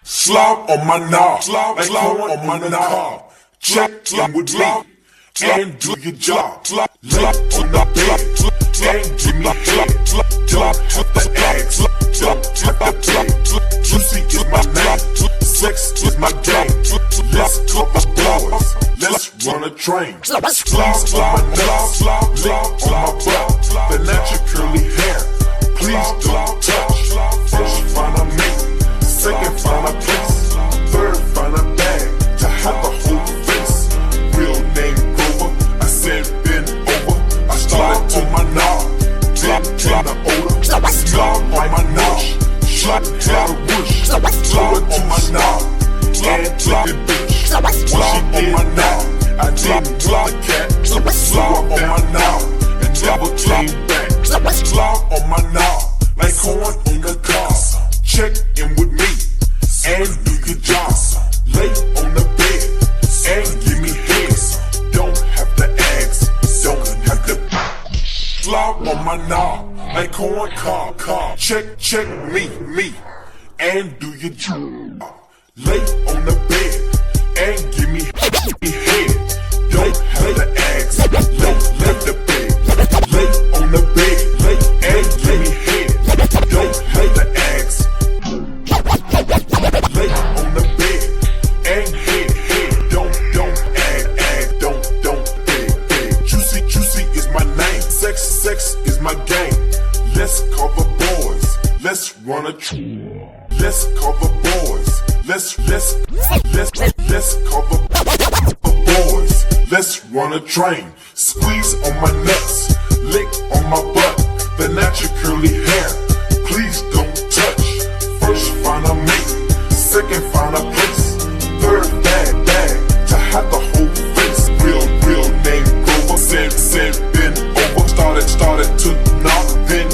Slob on my knob, slob on my knob. Check in with me and do your job. Lay on the bed and give me head. Don't have to ask, don't have to beg. Juicy is my name, sex is my game. Let's cover boys, let's run a train. Slob on my knob, lay on my butt. The natural curly hair, please don't touch. First find a mate, second find a place, third find a bag to have a whole face. Real name Grover, I said bend over. I started on my knob, then the odor. Slob on my knob, shot had a whoosh. Slob on my knob, and took the bitch. Slob on my knob, I didn't drop the cat. Slob on my knob, and never came back. Slob on my knob, like corn in the car. Check in with me and do your job. Lay on the bed and give me head. Don't have to ask, don't have to. Slob on my knob, like corn car. Check me and do your job. Lay on the bed and give me head. Don't have to ask, lay the bed. Lay on the bed and give me head. Don't have to ask. Lay on the bed and head. Don't act, don't beg. Juicy is my name. Sex is my game. Let's cover boys. Let's run a train. Let's cover boys. Let's cover boys. Let's run a train. Squeeze on my nuts, lick on my butt. The natural curly hair, please don't touch. First find a mate, second find a place, third bag to have the whole face. Real name Grover, said bend over. Started to knock, then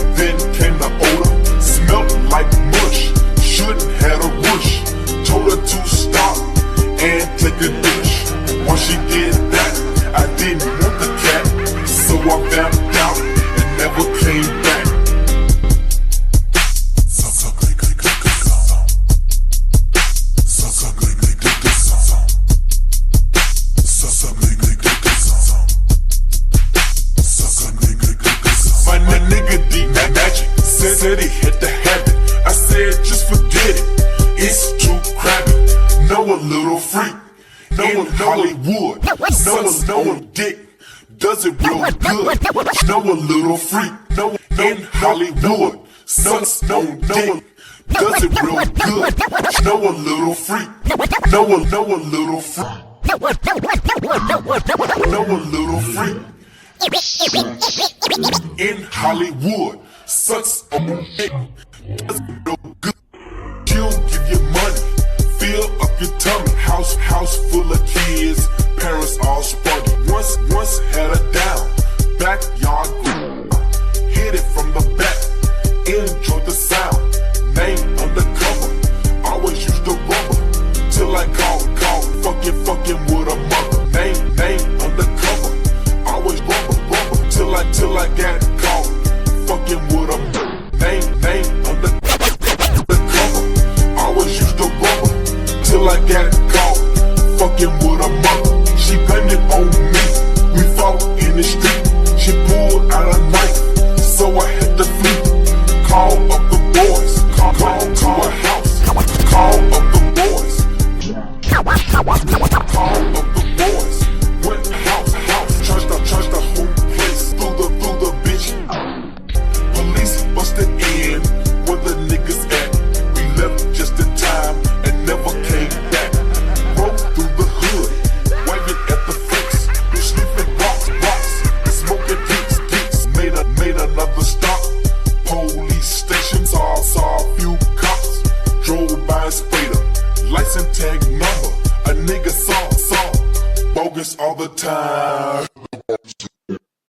came the odor. Smelled like mush, shouldn't had a whoosh. Told her to stop and take a dish. Once she did that, I didn't want the cat, so I vamped out and never came back. My nigga D Magic said he hit the habit. I said just forget it, it's too crabby. Know a little freak, know a Hollywood, know a dick, does it real good. Know a little freak, know in Hollywood, know dick, does it real good. Know a little freak, know a little freak, know a little freak in Hollywood, sucks on dick, does it real good. She'll give you money, fill up your tummy. House full of kids, parents all spunky. Once had her down, backyard groove. Hit it from the back, enjoy the sound. Name undercover, always use the rubber. Till I call, fucking with a mother. Name undercover, always rubber. Till I got caught, fucking with a mother. Name undercover, always use the rubber. Till I got caught, fucking with a mother. She blamed it on me, we fought in the street.